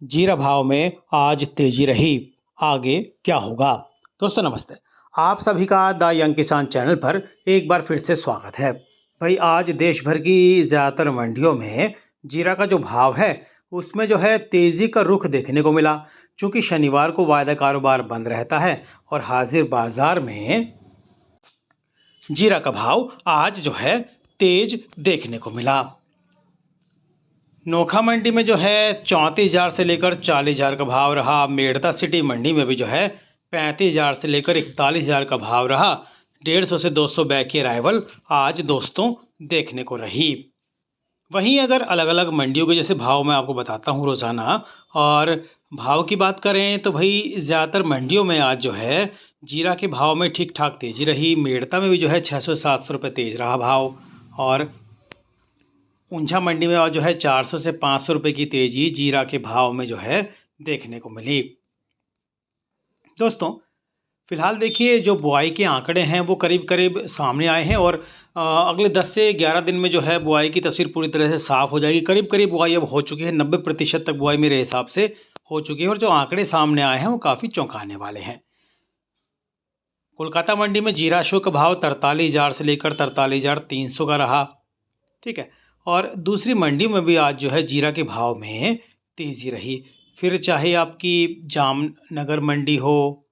जीरा भाव में आज तेजी रही, आगे क्या होगा। दोस्तों नमस्ते, आप सभी का द यंग किसान चैनल पर एक बार फिर से स्वागत है। भाई आज देश भर की ज़्यादातर मंडियों में जीरा का जो भाव है उसमें जो है तेज़ी का रुख देखने को मिला, क्योंकि शनिवार को वायदा कारोबार बंद रहता है और हाजिर बाजार में जीरा का भाव आज जो है तेज देखने को मिला। नोखा मंडी में जो है 34,000 से लेकर 40,000 का भाव रहा। मेड़ता सिटी मंडी में भी जो है 35,000 से लेकर 41,000 का भाव रहा। 150 से 200 बैग की अराइवल आज दोस्तों देखने को रही। वहीं अगर अलग अलग मंडियों के जैसे भाव मैं आपको बताता हूँ रोज़ाना, और भाव की बात करें तो भाई ज़्यादातर मंडियों में आज जो है जीरा के भाव में ठीक ठाक तेज़ी रही। मेड़ता में भी जो है 600-700 रुपये तेज़ रहा भाव, और ऊंझा मंडी में आज जो है 400 से 500 रुपये की तेज़ी जीरा के भाव में जो है देखने को मिली। दोस्तों फिलहाल देखिए जो बुआई के आंकड़े हैं वो करीब करीब सामने आए हैं, और अगले 10 से 11 दिन में जो है बुआई की तस्वीर पूरी तरह से साफ़ हो जाएगी। करीब करीब बुआई अब हो चुकी है, 90% तक बुआई मेरे हिसाब से हो चुकी है, और जो आंकड़े सामने आए हैं वो काफ़ी चौंकाने वाले हैं। कोलकाता मंडी में जीरा शो का भाव 43,000 से लेकर 43,300 का रहा। ठीक है, और दूसरी मंडी में भी आज जो है जीरा के भाव में तेज़ी रही। फिर चाहे आपकी जामनगर मंडी हो,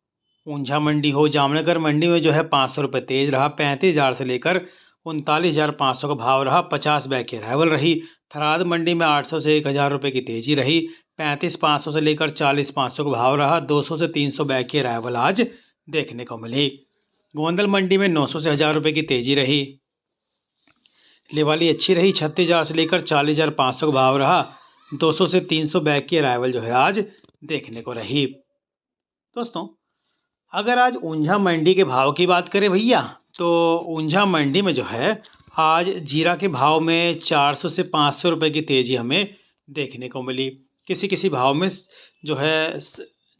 ऊंझा मंडी हो, जामनगर मंडी में जो है 500 रुपये तेज़ रहा। 35,000 से लेकर 39,500 का भाव रहा। 50 बैग की अराइवल रही। थराद मंडी में 800 से 1,000 रुपये की तेज़ी रही। 35,500 से लेकर 40,500 का भाव रहा। 200 से 300 बैग की अराइवल आज देखने को मिली। गोंदल मंडी में 900 से 1,000 रुपये की तेज़ी रही। लेवाली अच्छी रही। 36,000 से लेकर 40,500 का भाव रहा। 200 से 300 बैग की अराइवल जो है आज देखने को रही। दोस्तों अगर आज ऊंझा मंडी के भाव की बात करें भैया, तो ऊंझा मंडी में जो है आज जीरा के भाव में 400 से 500 रुपये की तेज़ी हमें देखने को मिली। किसी किसी भाव में जो है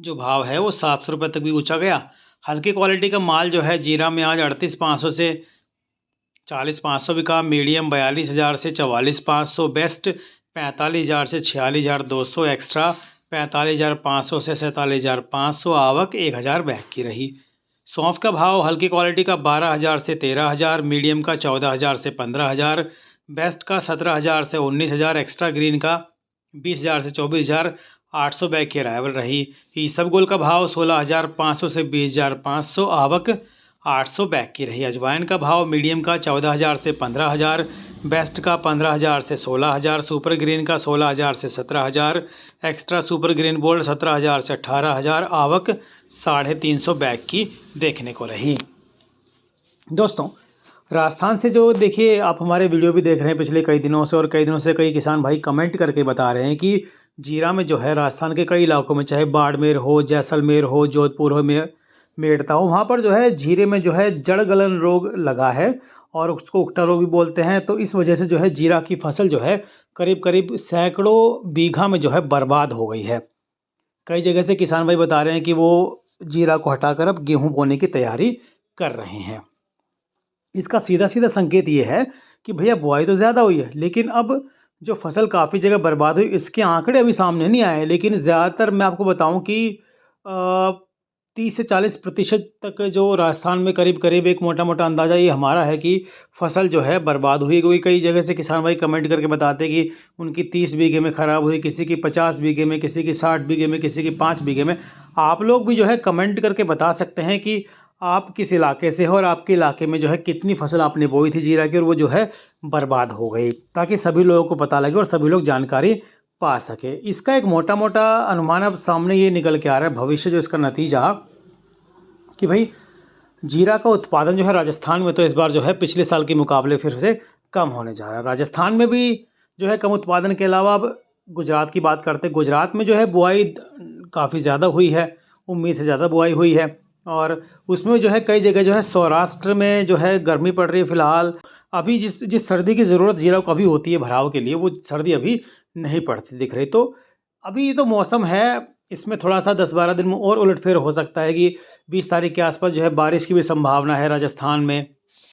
जो भाव है वो 700 रुपये तक भी ऊँचा गया। हल्की क्वालिटी का माल जो है जीरा में आज 38,500 से 40,500 बिका। मीडियम 42,000 से 44,500। बेस्ट 45,000 से 46,200। एक्स्ट्रा 45,500 से 47,500। आवक 1,000 बैग की रही। सौंफ का भाव हल्की क्वालिटी का 12,000 से 13,000। मीडियम का 14,000 से 15,000। बेस्ट का 17,000 से 19,000। एक्स्ट्रा ग्रीन का 20,000 से 24,800 बैग की अराइवल रही। ईसबगोल का भाव 16,500 से 20,500। आवक 800 बैग की रही। अजवाइन का भाव मीडियम का 14,000 से 15,000। बेस्ट का 15,000 से 16,000। सुपर ग्रीन का 16,000 से 17,000। एक्स्ट्रा सुपर ग्रीन बोल्ड 17,000 से 18,000। आवक 350 बैग की देखने को रही। दोस्तों राजस्थान से जो देखिए आप हमारे वीडियो भी देख रहे हैं पिछले कई दिनों से, और कई दिनों से कई किसान भाई कमेंट करके बता रहे हैं कि जीरा में जो है राजस्थान के कई इलाकों में, चाहे बाड़मेर हो, जैसलमेर हो, जोधपुर हो, मेड़ता हो, वहाँ पर जो है जीरे में जो है जड़ गलन रोग लगा है, और उसको उकटा रोग भी बोलते हैं। तो इस वजह से जो है जीरा की फसल जो है करीब करीब सैकड़ों बीघा में जो है बर्बाद हो गई है। कई जगह से किसान भाई बता रहे हैं कि वो जीरा को हटाकर अब गेहूं बोने की तैयारी कर रहे हैं। इसका सीधा सीधा संकेत ये है कि भैया बुआई तो ज़्यादा हुई है, लेकिन अब जो फसल काफ़ी जगह बर्बाद हुई इसके आंकड़े अभी सामने नहीं आए। लेकिन ज़्यादातर मैं आपको बताऊं कि 30 से 40% तक जो राजस्थान में करीब करीब एक मोटा मोटा अंदाज़ा ये हमारा है कि फसल जो है बर्बाद हुई। क्योंकि कई जगह से किसान भाई कमेंट करके बताते हैं कि उनकी 30 बीघे में ख़राब हुई, किसी की 50 बीघे में, किसी की 60 बीघे में, किसी की 5 बीघे में। आप लोग भी जो है कमेंट करके बता सकते हैं कि आप किस इलाके से हो और आपके इलाके में जो है कितनी फसल आपने बोई थी जीरा की और वो जो है बर्बाद हो गई, ताकि सभी लोगों को पता लगे और सभी लोग जानकारी पा सके। इसका एक मोटा मोटा अनुमान अब सामने ये निकल के आ रहा है भविष्य जो इसका नतीजा, कि भाई जीरा का उत्पादन जो है राजस्थान में तो इस बार जो है पिछले साल के मुकाबले फिर से कम होने जा रहा है। राजस्थान में भी जो है कम उत्पादन के अलावा अब गुजरात की बात करते हैं। गुजरात में जो है बुआई काफ़ी ज़्यादा हुई है, उम्मीद से ज़्यादा बुआई हुई है, और उसमें जो है कई जगह जो है सौराष्ट्र में जो है गर्मी पड़ रही है फिलहाल। अभी जिस सर्दी की ज़रूरत जीरा को अभी होती है भराव के लिए, वो सर्दी अभी नहीं पड़ती दिख रही। तो अभी ये तो मौसम है, इसमें थोड़ा सा 10-12 दिन में और उलटफेर हो सकता है कि 20 तारीख के आसपास जो है बारिश की भी संभावना है राजस्थान में।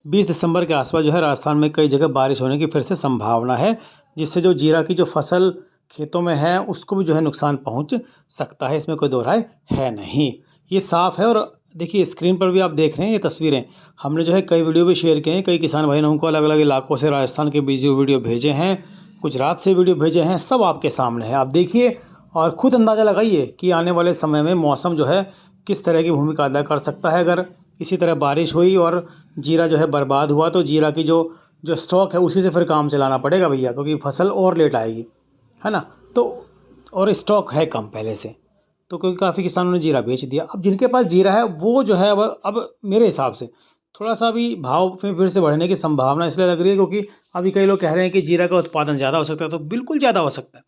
20 दिसंबर के आसपास जो है राजस्थान में कई जगह बारिश होने की फिर से संभावना है, जिससे जो जीरा की जो फसल खेतों में है उसको भी जो है नुकसान पहुंच सकता है, इसमें कोई दो राय है नहीं। ये साफ़ है। और देखिए स्क्रीन पर भी आप देख रहे हैं ये तस्वीरें, हमने जो है कई वीडियो भी शेयर किए हैं, कई किसान भाई ने हमको अलग अलग इलाकों से राजस्थान के बीच वीडियो भेजे हैं, गुजरात से वीडियो भेजे हैं, सब आपके सामने है। आप देखिए और ख़ुद अंदाज़ा लगाइए कि आने वाले समय में मौसम जो है किस तरह की भूमिका अदा कर सकता है। अगर इसी तरह बारिश हुई और जीरा जो है बर्बाद हुआ तो जीरा की जो जो स्टॉक है उसी से फिर काम चलाना पड़ेगा भैया, क्योंकि फसल और लेट आएगी, है ना। तो और स्टॉक है कम पहले से, तो क्योंकि काफ़ी किसानों ने जीरा बेच दिया। अब जिनके पास जीरा है वो जो है अब मेरे हिसाब से थोड़ा सा भी भाव फिर से बढ़ने की संभावना इसलिए लग रही है क्योंकि अभी कई लोग कह रहे हैं कि जीरा का उत्पादन ज़्यादा हो सकता है, तो बिल्कुल ज़्यादा हो सकता है।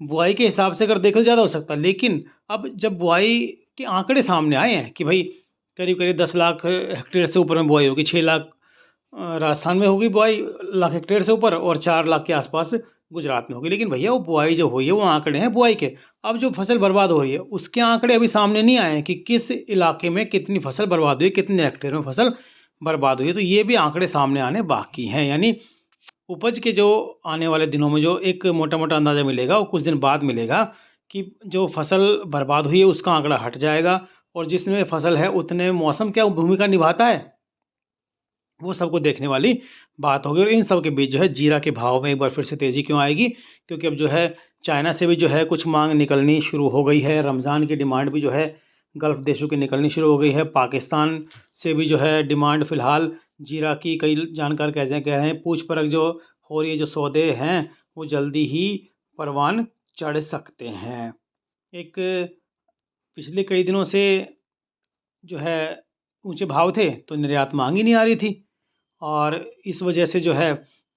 बुआई के हिसाब से अगर देखो ज़्यादा हो सकता है, लेकिन अब जब बुआई के आंकड़े सामने आए हैं कि भाई करीब करीब 10 लाख हेक्टेयर से ऊपर में बुआई होगी, 6 लाख राजस्थान में होगी बुआई, लाख हेक्टेयर से ऊपर, और 4 लाख के आसपास गुजरात में होगी। लेकिन भैया वो बुआई जो हुई है वो आंकड़े हैं बुआई के। अब जो फसल बर्बाद हो रही है उसके आंकड़े अभी सामने नहीं आए हैं कि किस इलाके में कितनी फसल बर्बाद हुई, कितने हेक्टेयर में फसल बर्बाद हुई है, तो ये भी आंकड़े सामने आने बाकी हैं। यानी उपज के जो आने वाले दिनों में जो एक मोटा मोटा अंदाज़ा मिलेगा वो कुछ दिन बाद मिलेगा कि जो फसल बर्बाद हुई है उसका आंकड़ा हट जाएगा, और जिसमें फसल है उतने मौसम क्या भूमिका निभाता है वो सबको देखने वाली बात होगी। और इन सब के बीच जो है जीरा के भाव में एक बार फिर से तेज़ी क्यों आएगी, क्योंकि अब जो है चाइना से भी जो है कुछ मांग निकलनी शुरू हो गई है, रमज़ान की डिमांड भी जो है गल्फ़ देशों की निकलनी शुरू हो गई है, पाकिस्तान से भी जो है डिमांड फ़िलहाल जीरा की कई जानकार कह रहे हैं पूछ परख जो हो रही है, जो सौदे हैं वो जल्दी ही परवान चढ़ सकते हैं। एक पिछले कई दिनों से जो है ऊंचे भाव थे तो निर्यात मांग ही नहीं आ रही थी, और इस वजह से जो है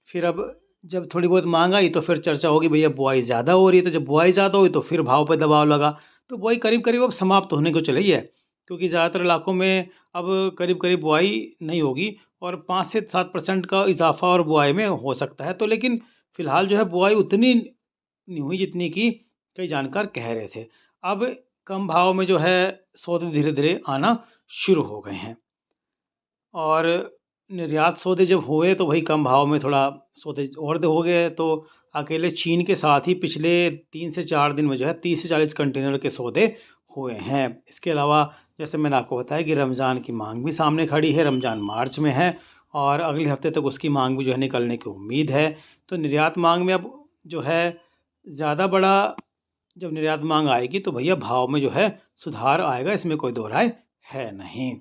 फिर अब जब थोड़ी बहुत मांग आई तो फिर चर्चा होगी भैया बुआई ज़्यादा हो रही है, तो जब बुआई ज़्यादा हुई तो फिर भाव पे दबाव लगा, तो बुआई करीब करीब अब समाप्त होने को चली है, क्योंकि ज़्यादातर इलाकों में अब करीब करीब बुआई नहीं होगी और 5 से 7% का इजाफा और बुआई में हो सकता है। तो लेकिन फ़िलहाल जो है बुआई उतनी नहीं हुई जितनी कि कई जानकार कह रहे थे। अब कम भाव में जो है सौदे धीरे धीरे आना शुरू हो गए हैं, और निर्यात सौदे जब हुए तो भाई कम भाव में थोड़ा सौदे और हो गए। तो अकेले चीन के साथ ही पिछले 3 से 4 दिन में जो है 30 से 40 कंटेनर के सौदे हुए हैं। इसके अलावा जैसे मैंने आपको बताया कि रमज़ान की मांग भी सामने खड़ी है, रमज़ान मार्च में है और अगले हफ्ते तक उसकी मांग भी जो है निकलने की उम्मीद है। तो निर्यात मांग में अब जो है ज़्यादा बड़ा जब निर्यात मांग आएगी तो भैया भाव में जो है सुधार आएगा, इसमें कोई दो राय है नहीं।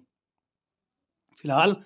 फिलहाल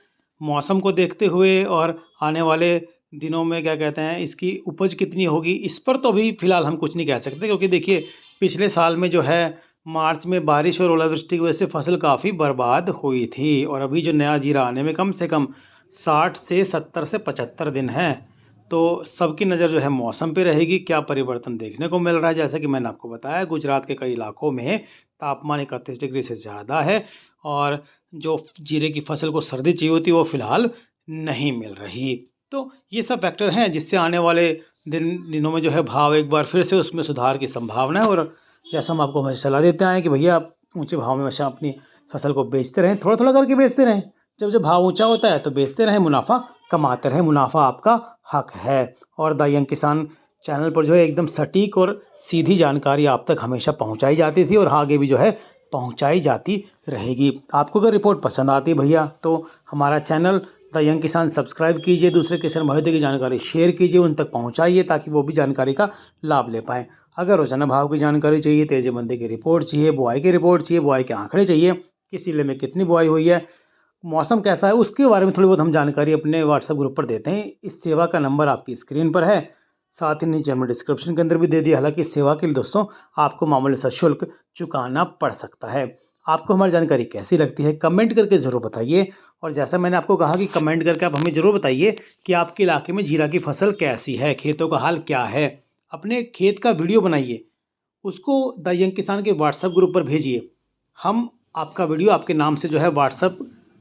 मौसम को देखते हुए और आने वाले दिनों में क्या कहते हैं इसकी उपज कितनी होगी इस पर तो अभी फ़िलहाल हम कुछ नहीं कह सकते, क्योंकि देखिए पिछले साल में जो है मार्च में बारिश और ओलावृष्टि की वजह से फसल काफ़ी बर्बाद हुई थी, और अभी जो नया जीरा आने में कम से कम 60 से 70 से 75 दिन है। तो सबकी नज़र जो है मौसम पे रहेगी, क्या परिवर्तन देखने को मिल रहा है। जैसा कि मैंने आपको बताया गुजरात के कई इलाकों में तापमान 31 डिग्री से ज़्यादा है, और जो जीरे की फसल को सर्दी चाहिए होती है वो फ़िलहाल नहीं मिल रही। तो ये सब फैक्टर हैं जिससे आने वाले दिनों में जो है भाव एक बार फिर से उसमें सुधार की संभावना है। और जैसा हम आपको हमेशा सलाह देते हैं कि भैया आप ऊँचे भाव में हमेशा अपनी फसल को बेचते रहें, थोड़ा-थोड़ा करके बेचते रहें। जब भाव ऊँचा होता है तो बेचते रहें, मुनाफ़ा कमाते रहें, मुनाफ़ा आपका हक है। और द यंग किसान चैनल पर जो है एकदम सटीक और सीधी जानकारी आप तक हमेशा पहुँचाई जाती थी और आगे भी जो है पहुँचाई जाती रहेगी। आपको अगर रिपोर्ट पसंद आती है भैया तो हमारा चैनल द यंग किसान सब्सक्राइब कीजिए, दूसरे किसान भाइयों की जानकारी शेयर कीजिए, उन तक पहुँचाइए ताकि वो भी जानकारी का लाभ ले पाएँ। अगर रोजाना भाव की जानकारी चाहिए, तेज़ी मंदी की रिपोर्ट चाहिए, बुआई की रिपोर्ट चाहिए, बुआई के आंकड़े चाहिए, किस जिले में कितनी बुआई हुई है, मौसम कैसा है, उसके बारे में थोड़ी बहुत हम जानकारी अपने व्हाट्सएप ग्रुप पर देते हैं। इस सेवा का नंबर आपकी स्क्रीन पर है, साथ ही नीचे हमने डिस्क्रिप्शन के अंदर भी दे दिया। हालांकि इस सेवा के लिए दोस्तों आपको मामूली सा शुल्क चुकाना पड़ सकता है। आपको हमारी जानकारी कैसी लगती है कमेंट करके ज़रूर बताइए, और जैसा मैंने आपको कहा कि कमेंट करके आप हमें ज़रूर बताइए कि आपके इलाके में जीरा की फसल कैसी है, खेतों का हाल क्या है। अपने खेत का वीडियो बनाइए, उसको द यंग किसान के व्हाट्सएप ग्रुप पर भेजिए। हम आपका वीडियो आपके नाम से जो है व्हाट्सएप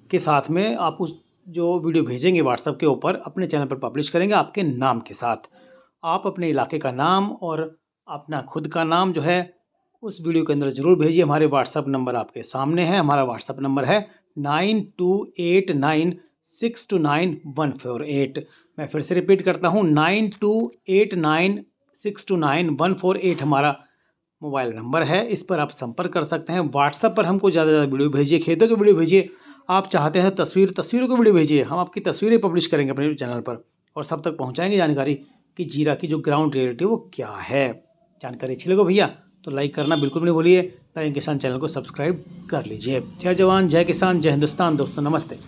के साथ में आप उस जो वीडियो भेजेंगे व्हाट्सएप के ऊपर अपने चैनल पर पब्लिश करेंगे आपके नाम के साथ। आप अपने इलाके का नाम और अपना खुद का नाम जो है उस वीडियो के अंदर ज़रूर भेजिए। हमारे व्हाट्सएप नंबर आपके सामने है, हमारा व्हाट्सएप नंबर है 9289629148। मैं फिर से रिपीट करता हूँ 9289 629148 हमारा मोबाइल नंबर है। इस पर आप संपर्क कर सकते हैं। व्हाट्सएप पर हमको ज़्यादा से ज़्यादा वीडियो भेजिए, खेतों की वीडियो भेजिए। आप चाहते हैं तस्वीरों की वीडियो भेजिए, हम आपकी तस्वीरें पब्लिश करेंगे अपने चैनल पर और सब तक पहुंचाएंगे जानकारी कि जीरा की जो ग्राउंड रियलिटी वो क्या है। जानकारी अच्छी लगे भैया तो लाइक करना बिल्कुल भी नहीं भूलिए। टाइम किसान चैनल को सब्सक्राइब कर लीजिए। जय जवान जय किसान जय हिंदुस्तान। दोस्तों नमस्ते।